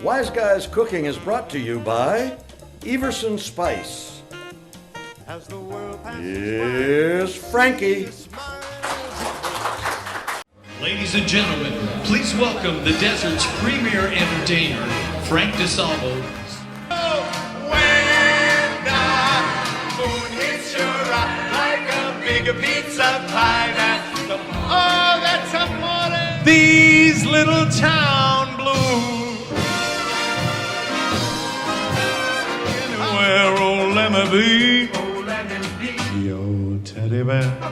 Wise Guys Cooking is brought to you by Everson Spice. Here's Frankie. Ladies and gentlemen, please welcome the desert's premier entertainer, Frank DeSalvo. When the moon hits your eye like a big pizza pie, that's amore. These little town blues. Anywhere, old Lemmy B, your teddy bear.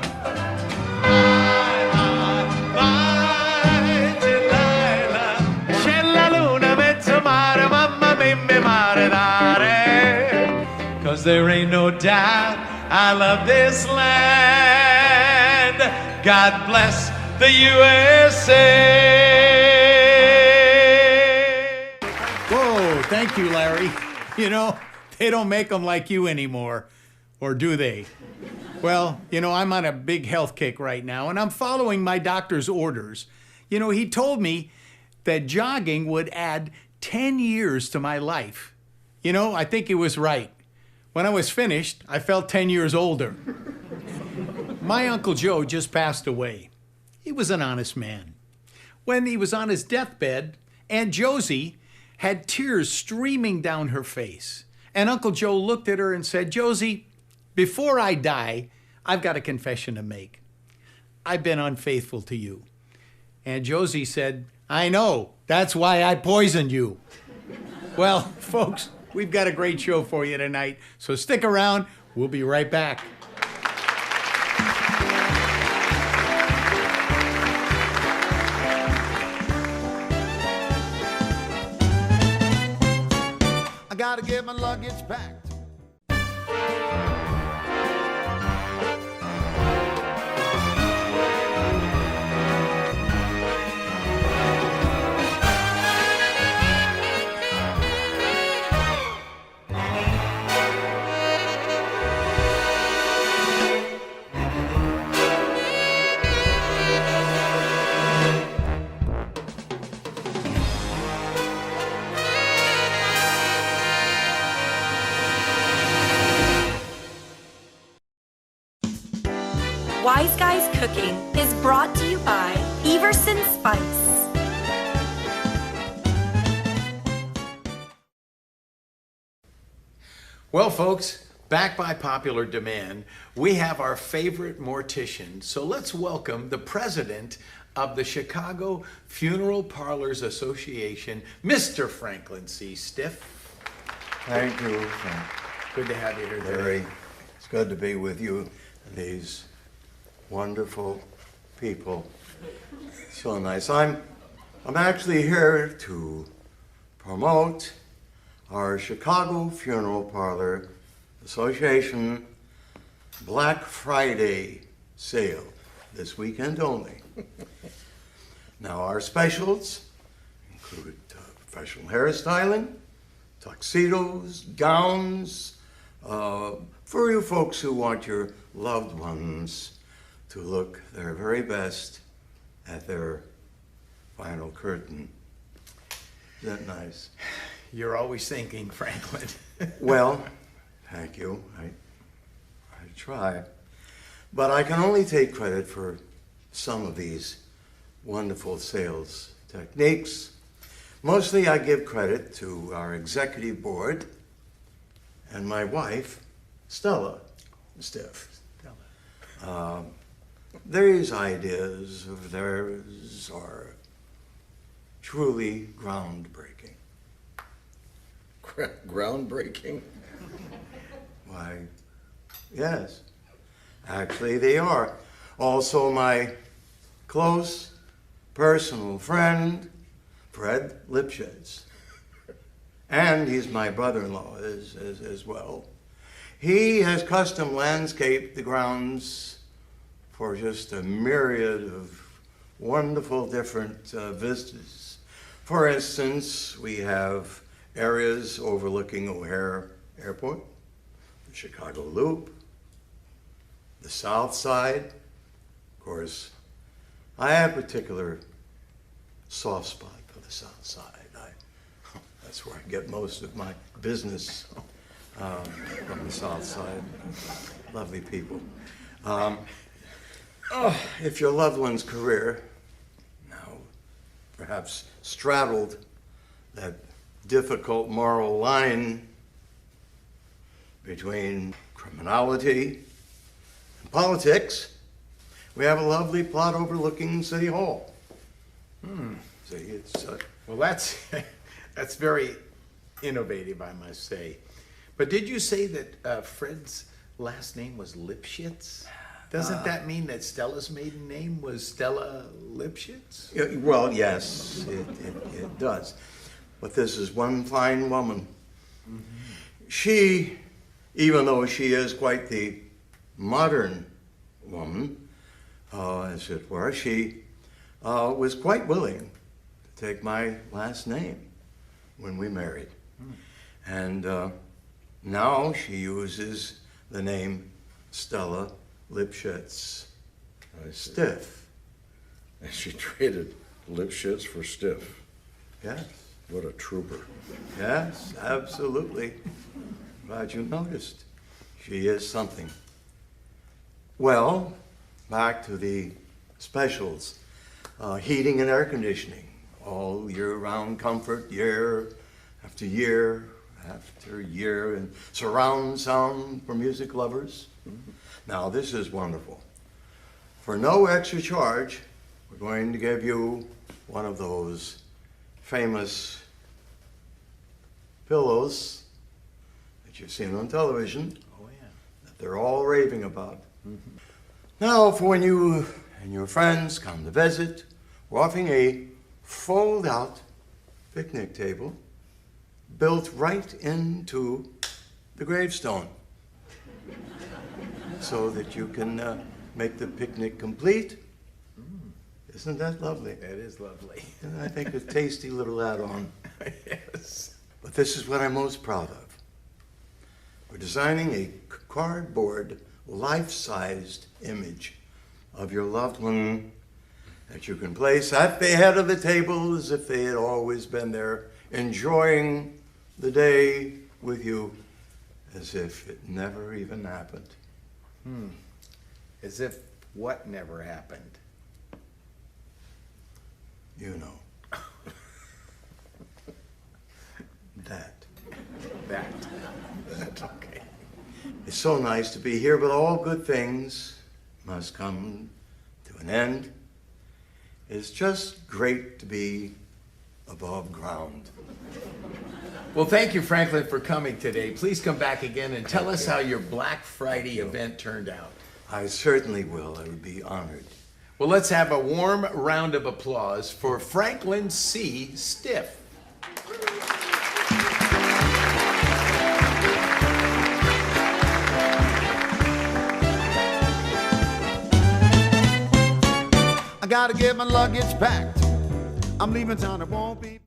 Cause there ain't no doubt I love this land. God bless the USA. Whoa, thank you, Larry. You know, they don't make them like you anymore. Or do they? Well, you know, I'm on a big health kick right now, and I'm following my doctor's orders. You know, he told me that jogging would add 10 years to my life. You know, I think he was right. When I was finished, I felt 10 years older. My Uncle Joe just passed away. He was an honest man. When he was on his deathbed, Aunt Josie had tears streaming down her face. And Uncle Joe looked at her and said, "Josie, before I die, I've got a confession to make. I've been unfaithful to you." Aunt Josie said, "I know. That's why I poisoned you." Well, folks, we've got a great show for you tonight, so stick around. We'll be right back. I gotta get my luggage packed. Wise Guys Cooking is brought to you by Everson Spice. Well, folks, back by popular demand, we have our favorite mortician. So let's welcome the president of the Chicago Funeral Parlors Association, Mr. Franklin C. Stiff. Thank you, Frank. Good to have you here today. Larry. It's good to be with you, these wonderful people. So nice. I'm actually here to promote our Chicago Funeral Parlor Association Black Friday sale this weekend only. Now, our specials include professional hairstyling, tuxedos, gowns, for you folks who want your loved ones to look their very best at their final curtain. Is that nice? You're always thinking, Franklin. Well, thank you. I try. But I can only take credit for some of these wonderful sales techniques. Mostly I give credit to our executive board and my wife, Stella Stiff. These ideas of theirs are truly groundbreaking. Groundbreaking. Why, yes, actually they are. Also my close personal friend, Fred Lipschitz. And he's my brother-in-law as well. He has custom landscaped the grounds for just a myriad of wonderful different vistas. For instance, we have areas overlooking O'Hare Airport, the Chicago Loop, the South Side. Of course, I have a particular soft spot for the South Side. That's where I get most of my business, from the South Side. Lovely people. If your loved one's career now perhaps straddled that difficult moral line between criminality and politics, we have a lovely plot overlooking City Hall. See, it's Well, that's that's very innovative, I must say. But did you say that Fred's last name was Lipschitz? Doesn't that mean that Stella's maiden name was Stella Lipschitz? yeah, well, yes, it does. But this is one fine woman. She, even though she is quite the modern woman, as it were, she was quite willing to take my last name when we married. And now she uses the name Stella Lipschitz. Stiff. And she traded Lipschitz for Stiff. Yes, What a trooper. yes, absolutely. Glad you noticed. She is something. Well, back to the specials. Heating and air conditioning. All year-round comfort, year after year after year, and surround sound for music lovers. Now, this is wonderful. For no extra charge, we're going to give you one of those famous pillows that you've seen on television, Oh, yeah. that they're all raving about. Now, for when you and your friends come to visit, we're offering a fold-out picnic table built right into the gravestone so that you can make the picnic complete. Isn't that lovely? That is lovely. And I think a tasty little add-on. Yes. But this is what I'm most proud of. We're designing a cardboard, life-sized image of your loved one that you can place at the head of the table as if they had always been there, enjoying the day with you as if it never even happened. As if what never happened? You know. That. That. Okay. It's so nice to be here, but all good things must come to an end. It's just great to be above ground. Well, thank you, Franklin, for coming today. Please come back again and tell us how your Black Friday event turned out. I certainly will. I would be honored. Well, let's have a warm round of applause for Franklin C. Stiff. I gotta get my luggage packed. I'm leaving town, it won't be.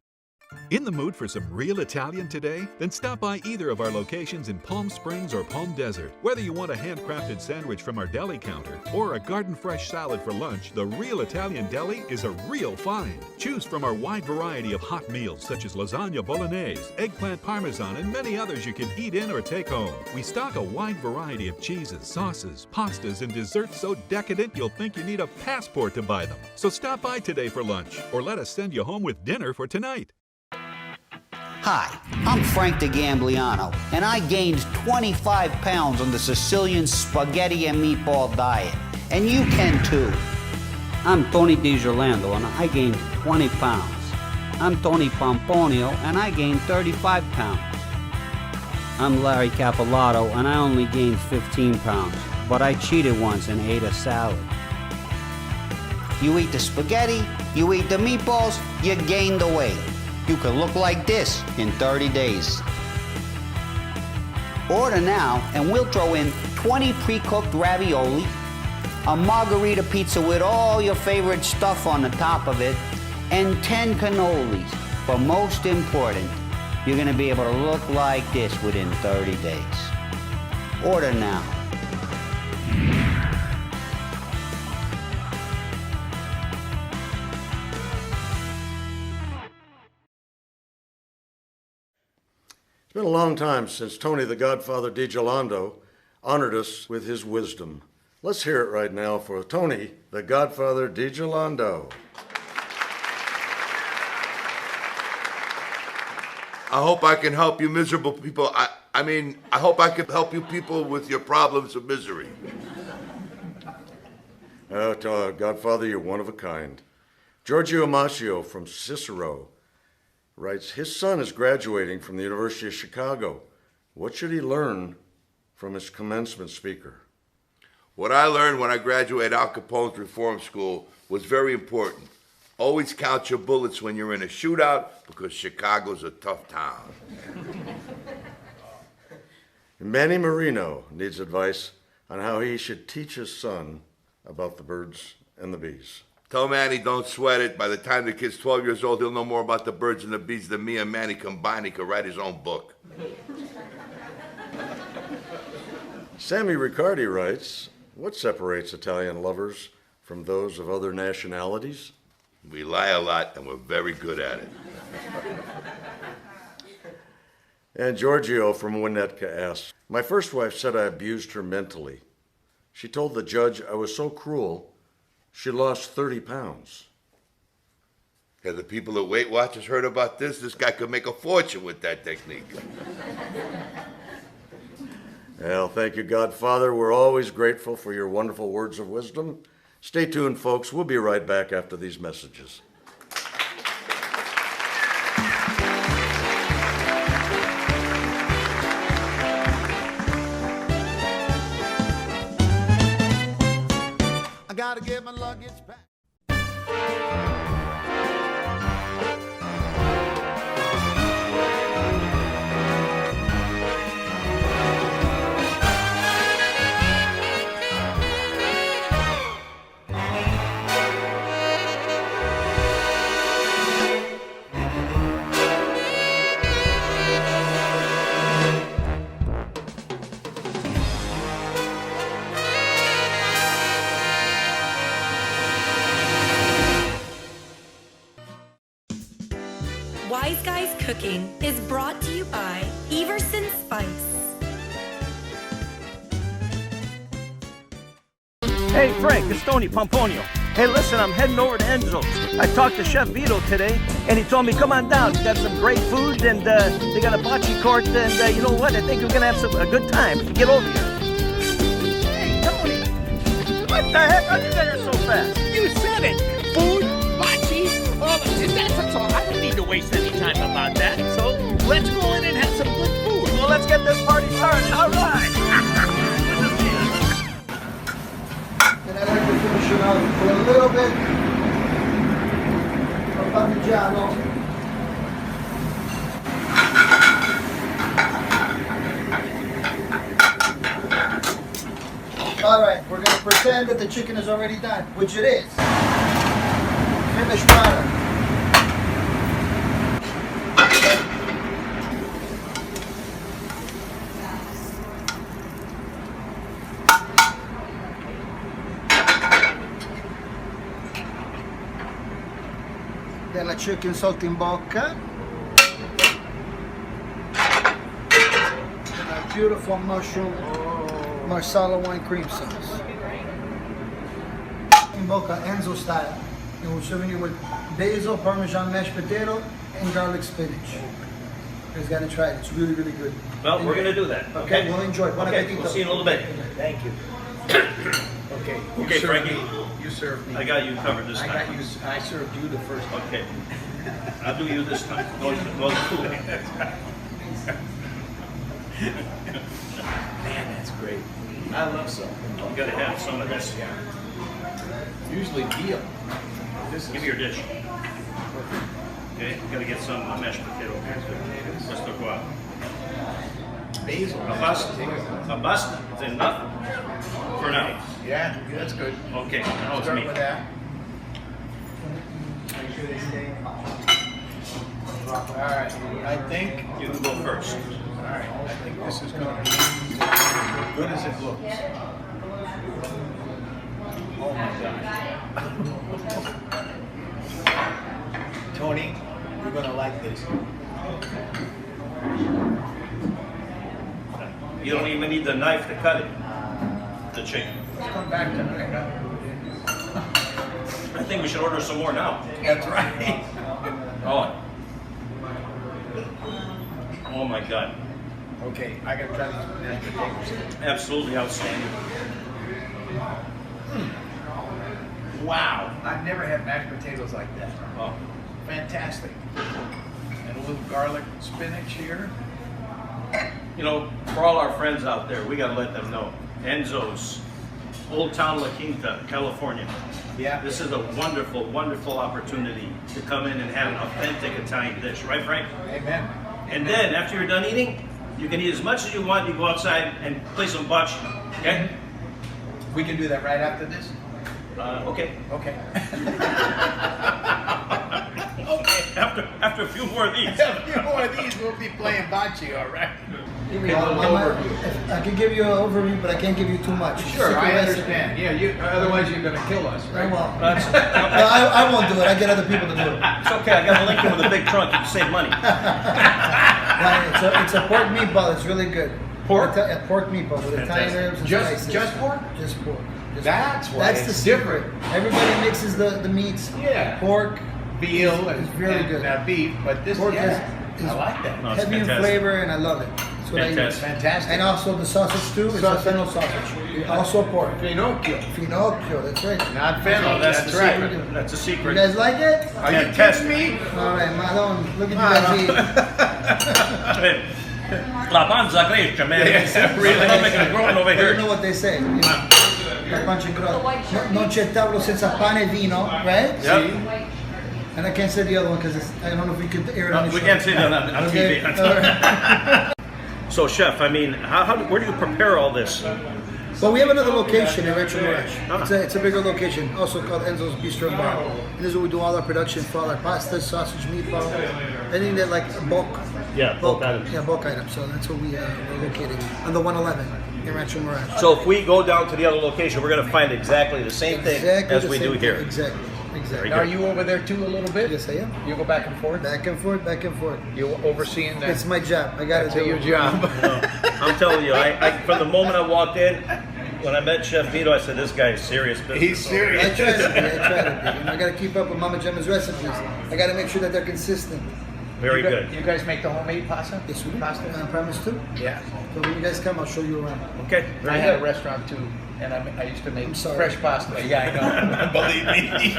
In the mood for some real Italian today? Then stop by either of our locations in Palm Springs or Palm Desert. Whether you want a handcrafted sandwich from our deli counter or a garden-fresh salad for lunch, the Real Italian Deli is a real find. Choose from our wide variety of hot meals such as lasagna bolognese, eggplant parmesan, and many others you can eat in or take home. We stock a wide variety of cheeses, sauces, pastas, and desserts so decadent you'll think you need a passport to buy them. So stop by today for lunch or let us send you home with dinner for tonight. Hi, I'm Frank DeGambliano, and I gained 25 pounds on the Sicilian spaghetti and meatball diet. And you can too. I'm Tony DiGirlando, and I gained 20 pounds. I'm Tony Pomponio, and I gained 35 pounds. I'm Larry Capolato, and I only gained 15 pounds, but I cheated once and ate a salad. You eat the spaghetti, you eat the meatballs, you gain the weight. You can look like this in 30 days. Order now and we'll throw in 20 pre-cooked ravioli, a margarita pizza with all your favorite stuff on the top of it, and 10 cannolis. But most important, you're gonna be able to look like this within 30 days. Order now. been a long time since Tony the Godfather DiGiolando honored us with his wisdom. Let's hear it right now for Tony the Godfather DiGiolando. I hope I can help you miserable people. I mean, I hope I can help you people with your problems of misery. Godfather, you're one of a kind. Giorgio Mascio from Cicero writes, his son is graduating from the University of Chicago. What should he learn from his commencement speaker? What I learned when I graduated Al Capone's reform school was very important. Always count your bullets when you're in a shootout, because Chicago's a tough town. Manny Marino needs advice on how he should teach his son about the birds and the bees. Tell Manny don't sweat it. By the time the kid's 12 years old, he'll know more about the birds and the bees than me and Manny combined. He could write his own book. Sammy Riccardi writes, what separates Italian lovers from those of other nationalities? We lie a lot, and we're very good at it. And Giorgio from Winnetka asks, my first wife said I abused her mentally. She told the judge I was so cruel, she lost 30 pounds. Have the people at Weight Watchers heard about this? This guy could make a fortune with that technique. Well, thank you, Godfather. We're always grateful for your wonderful words of wisdom. Stay tuned, folks. We'll be right back after these messages. I gotta get my luggage back. Wise Guys Cooking is brought to you by Everson Spice. Hey Frank, it's Tony Pomponio. Hey listen, I'm heading over to Enzo's. I talked to Chef Vito today, and he told me come on down. They got some great food, and they got a bocce court, and you know what? I think we're gonna have a good time. Get over here. Hey Tony, what the heck? How'd you get here so fast? You said it. Food, bocce, all of this. That's all. I don't need to waste any time about that. So let's go in and have some good food. Well, let's get this party started. All right. And I like to finish it out with a little bit of Parmigiano. All right, we're going to pretend that the chicken is already done, which it is. Finished product. Della chicken saltimbocca. And a beautiful mushroom marsala wine cream sauce. In bocca Enzo style. And we're serving you with basil, parmesan mashed potato, and garlic spinach. You guys gotta try it. It's really, really good. Well, we're gonna do that. Okay, we'll enjoy it. Okay, we'll see you in a little bit. Thank you. Okay. Okay, Frankie. You served me. I got you covered this time. I served you the first time. Okay. I'll do you this time. No food. Man, that's great. I love some. You gotta have some of this. Usually veal. Give me your dish. Okay, gotta get some mashed potato. Let's go out. Basil. A bust is enough for now. Yeah, that's good. Okay, now it's Start me. with that. Make sure they stay in. All right. I think. You can go first. All right. I think this is going to be as good as it looks. Oh my God. Tony, you're going to like this. You don't even need the knife to cut it. The chicken. Let's come back tonight, huh? I think we should order some more now. That's right. Oh. Oh my God. Okay, I gotta try these mashed potatoes. Absolutely outstanding. Wow, I've never had mashed potatoes like that. Oh. Fantastic. And a little garlic spinach here. You know, for all our friends out there, we gotta let them know. Enzo's, Old Town La Quinta, California. Yeah. This is a wonderful, wonderful opportunity to come in and have an authentic Italian dish, right, Frank? Amen. And then, after you're done eating, you can eat as much as you want. You go outside and play some bocce, okay? We can do that right after this? Okay. Okay. Okay, after a few more of these. A few more of these, we'll be playing bocce, all right? Give me I can give you an overview, but I can't give you too much. Sure, Secret I recipe. understand. Yeah, otherwise you're gonna kill us, right? I won't. No, I won't do it. I get other people to do it. It's okay, I got a Lincoln with a big trunk. You can save money. It's a pork meatball. It's really good. Pork? A pork meatball with Italian Fantastic. herbs and Just spices. pork? Just pork. Just That's pork. why That's it's the secret. different. Everybody mixes the meats. Yeah. Pork. Veal It's really good. beef, but this, Pork yeah, is I like that. No, it's heavy in fantastic. flavor, and I love it. That's what I use. Fantastic. Fantastic. And also the sausage too. It's a Sausage. fennel sausage. Also pork. Finocchio. Finocchio. That's right. Not fennel, No, that's that's the right. secret. That's a You secret. guys like it? Are you Fantastic. kidding me? All right, Madon. Look at you guys eat. La panza cresce, man. Yeah, Really? I'm making a growing over You know here. what they say. You know, la pancia grossa. Non c'è tavolo senza pane e vino, right? Yep. And I can't say the other one because I don't know if we could air it on the We show. can't say that on Okay? TV. All right. So, Chef, I mean, where do you prepare all this? Well, we have another location in Rancho Mirage. Ah. It's a bigger location, also called Enzo's Bistro and Bar. And this is where we do all our production for all our pastas, sausage, meatball, anything that like bulk. Yeah, bulk items. Yeah, bulk items. So that's where we're located on the 111 in Rancho Mirage. So, if we go down to the other location, we're going to find exactly the same thing Exactly as the we same do thing. here. Exactly. Exactly. Are you over there too a little bit? Yes, I am. You go back and forth? Back and forth, back and forth. You overseeing that? It's my job. I got to do your it. job. I'm telling you, from the moment I walked in, when I met Chef Vito, I said, this guy is serious business. He's serious. I try to be. I try to be. And I got to keep up with Mama Gemma's recipes. I got to make sure that they're consistent. Very good. You guys make the homemade pasta? Yes, we do. Pasta? On premise too. Yeah. So when you guys come, I'll show you around. Okay. I had a restaurant too, and I used to make sorry. fresh pasta. Yeah, I know. Believe me.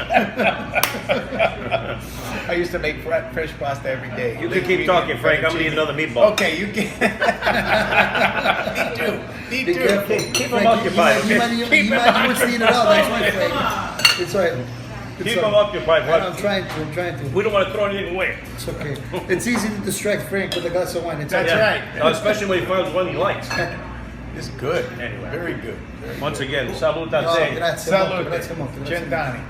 I used to make fresh pasta every day. You can keep talking, Frank. I'm going to eat another meatball. Okay, you can. Me Be too. careful. Keep Frank, them occupied, You okay? might want to eat it all. That's my Frank. It's all right. Keep them occupied. I'm trying to. I'm trying to. We don't want to throw anything away. It's okay. It's easy to distract Frank with a glass of wine. It's That's okay. right. Especially when he finds one he likes. It's good. Anyway. Very good. Once again, salute a Oh, te. grazie. Salute. Grazie molto. Grazie. Cent'anni.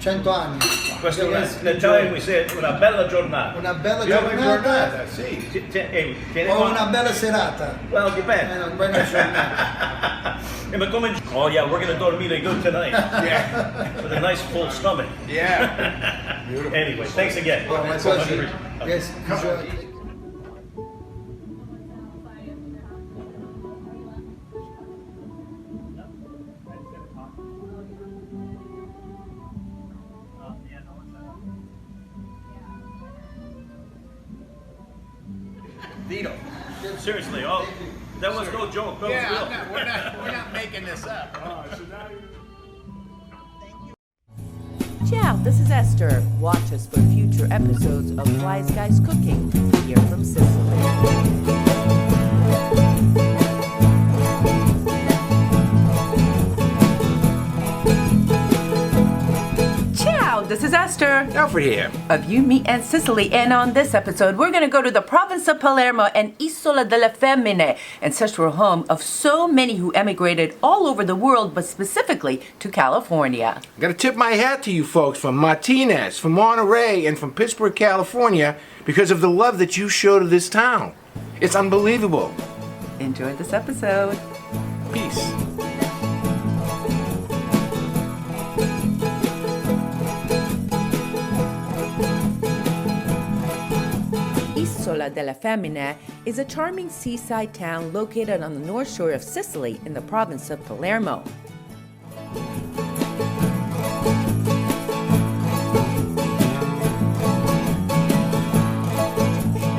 100 anni. Questo Yes, in Italian we say una bella giornata. Una bella Bella giornata giornata, sì. Hey, tieni o qua. una bella serata. Well, depende. Una buona giornata. Ma come... Oh yeah, we're gonna dormire good tonight. Yeah. With a nice full stomach. Yeah. Beautiful. Anyway, thanks again. Oh, my pleasure. Yes, enjoy. Vito. Seriously, oh, that was no joke. That was Yeah, real. we're not making this up. Ciao, this is Esther. Watch us for future episodes of Wise Guys Cooking here from Sicily. Ciao, this is Esther. Alfred here. Of You, Me, and Sicily. And on this episode, we're going to go to the province of Palermo and Isola delle Femmine, ancestral home of so many who emigrated all over the world, but specifically to California. Gotta tip my hat to you folks from Martinez, from Monterey, and from Pittsburgh, California, because of the love that you show to this town. It's unbelievable. Enjoy this episode. Peace. Isola Isola delle Femmine is a charming seaside town located on the north shore of Sicily in the province of Palermo.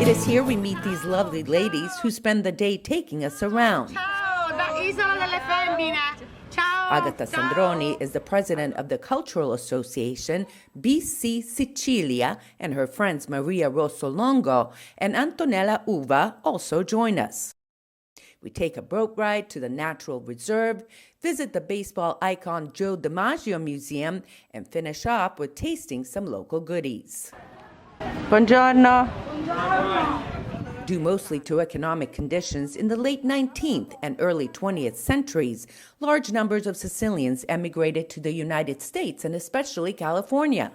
It is here we meet these lovely ladies who spend the day taking us around. Ciao, da Isola delle Femmine. Ciao. Agata Sandroni is the president of the Cultural Association BC Sicilia, and her friends Maria Rossolongo and Antonella Uva also join us. We take a boat ride to the Natural Reserve, visit the baseball icon Joe DiMaggio Museum, and finish up with tasting some local goodies. Buongiorno. Due mostly to economic conditions in the late 19th and early 20th centuries, large numbers of Sicilians emigrated to the United States and especially California.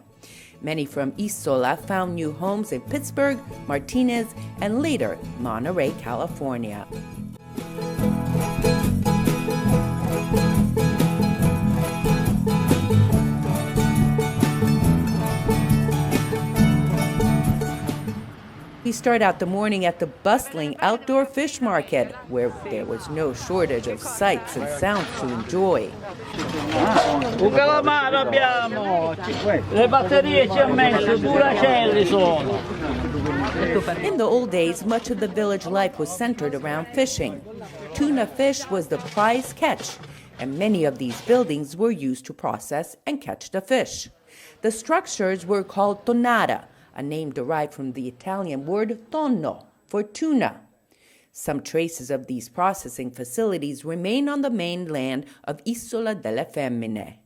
Many from Isola found new homes in Pittsburgh, Martinez, and later Monterey, California. We start out the morning at the bustling outdoor fish market, where there was no shortage of sights and sounds to enjoy. Un calamaro abbiamo, le batterie ci ha messo, buracelli sono. In the old days, much of the village life was centered around fishing. Tuna fish was the prize catch, and many of these buildings were used to process and catch the fish. The structures were called tonnara, a name derived from the Italian word tonno, for tuna. Some traces of these processing facilities remain on the mainland of Isola delle Femmine.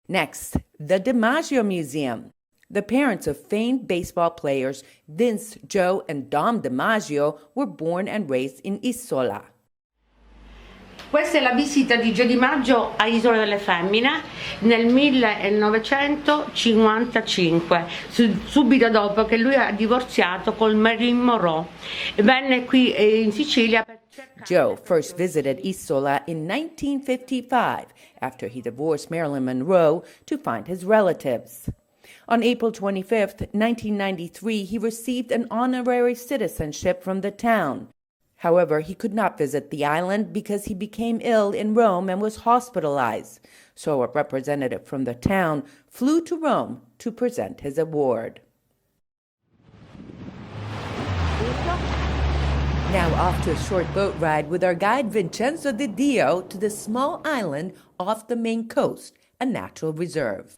Next, the DiMaggio Museum. The parents of famed baseball players Vince, Joe, and Dom DiMaggio were born and raised in Isola. Questa è la visita di Joe DiMaggio a Isola delle Femmine nel 1955, subito dopo che lui ha divorziato con Marilyn Monroe. Venne qui in Sicilia per Joe first visited Isola in 1955 after he divorced Marilyn Monroe to find his relatives. On April 25, 1993, he received an honorary citizenship from the town. However, he could not visit the island because he became ill in Rome and was hospitalized. So a representative from the town flew to Rome to present his award. Now off to a short boat ride with our guide Vincenzo Di Dio to the small island off the main coast, a natural reserve.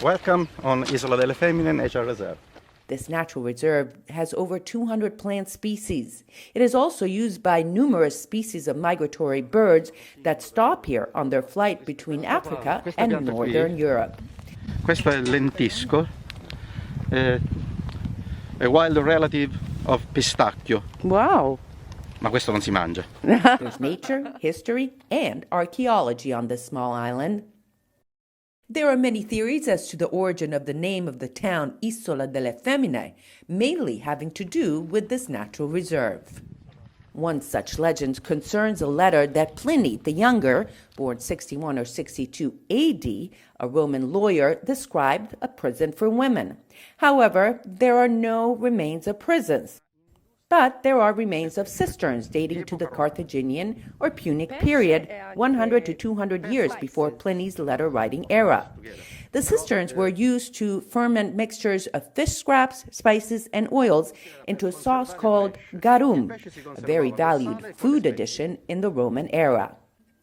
Welcome on Isola delle Femmine Nature Reserve. This natural reserve has over 200 plant species. It is also used by numerous species of migratory birds that stop here on their flight between Africa and northern Europe. Questo è il lentisco, a wild relative of pistacchio. Wow! Ma questo non si mangia. There's nature, history, and archaeology on this small island. There are many theories as to the origin of the name of the town Isola delle Femmine, mainly having to do with this natural reserve. One such legend concerns a letter that Pliny the Younger, born 61 or 62 AD, a Roman lawyer, described a prison for women. However, there are no remains of prisons. But there are remains of cisterns dating to the Carthaginian or Punic period, 100 to 200 years before Pliny's letter-writing era. The cisterns were used to ferment mixtures of fish scraps, spices, and oils into a sauce called garum, a very valued food addition in the Roman era.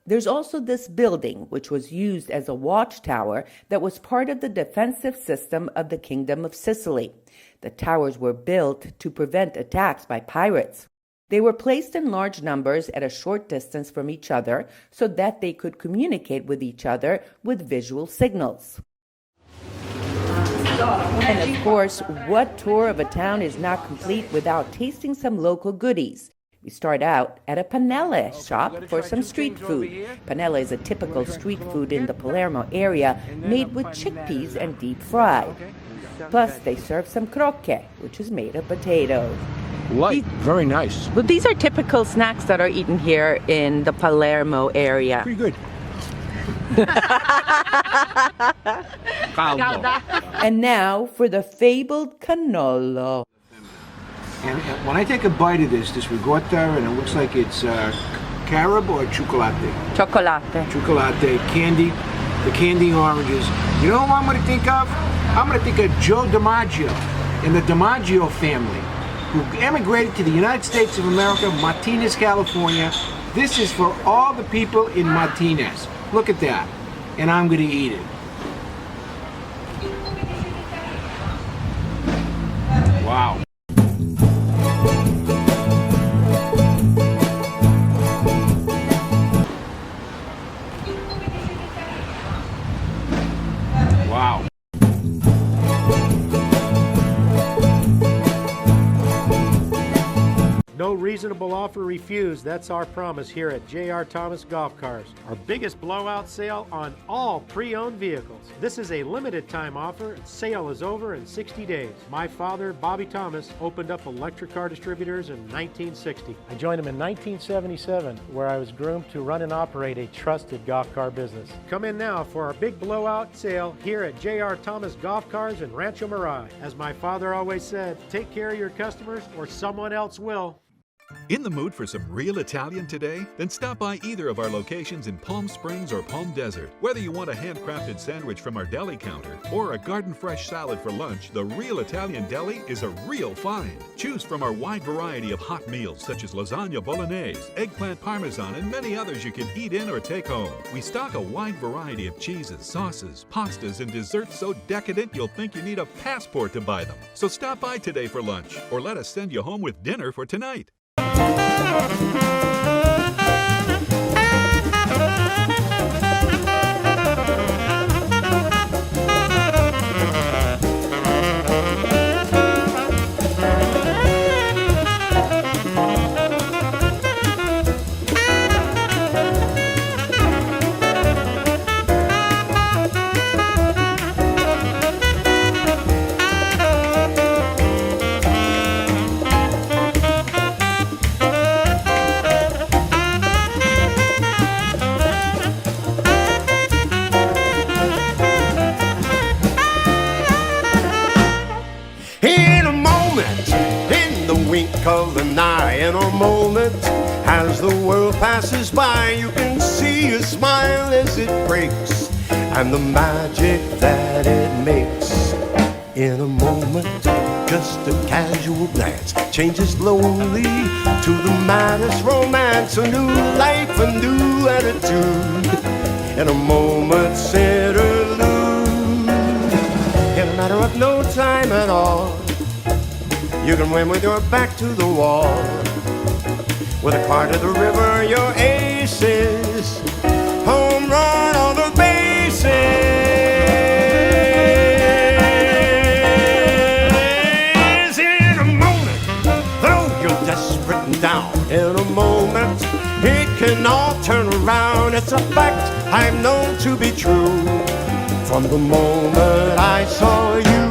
There's also this building, which was used as a watchtower that was part of the defensive system of the Kingdom of Sicily. The towers were built to prevent attacks by pirates. They were placed in large numbers at a short distance from each other so that they could communicate with each other with visual signals. And of course, what tour of a town is not complete without tasting some local goodies? We start out at a panelle shop for some street food. Panelle is a typical street food in the Palermo area made with chickpeas and deep fried. Plus, they serve some croque, which is made of potatoes. Light, very nice. Well, these are typical snacks that are eaten here in the Palermo area. Pretty good. And now for the fabled cannolo. And when I take a bite of this ricotta, and it looks like it's carob or chocolate? Chocolate. Chocolate, candy, the candy oranges. You know what I'm going to think of? I'm going to think of Joe DiMaggio and the DiMaggio family, who emigrated to the United States of America, Martinez, California. This is for all the people in Martinez. Look at that. And I'm going to eat it. Wow. Wow. No reasonable offer refused. That's our promise here at J.R. Thomas Golf Cars. Our biggest blowout sale on all pre-owned vehicles. This is a limited time offer. Sale is over in 60 days. My father, Bobby Thomas, opened up electric car distributors in 1960. I joined him in 1977, where I was groomed to run and operate a trusted golf car business. Come in now for our big blowout sale here at J.R. Thomas Golf Cars in Rancho Mirage. As my father always said, take care of your customers or someone else will. In the mood for some real Italian today? Then stop by either of our locations in Palm Springs or Palm Desert. Whether you want a handcrafted sandwich from our deli counter or a garden fresh salad for lunch, the Real Italian Deli is a real find. Choose from our wide variety of hot meals such as lasagna bolognese, eggplant parmesan, and many others you can eat in or take home. We stock a wide variety of cheeses, sauces, pastas, and desserts so decadent you'll think you need a passport to buy them. So stop by today for lunch or let us send you home with dinner for tonight. Of an eye, in a moment as the world passes by, you can see a smile as it breaks and the magic that it makes. In a moment, just a casual glance changes slowly to the maddest romance, a new life, a new attitude, in a moment's interlude. In a matter of no time at all, you can win with your back to the wall. With a car to the river, your aces, home run on the bases. In a moment, though you're desperate and down, in a moment, it can all turn around. It's a fact I've known to be true from the moment I saw you.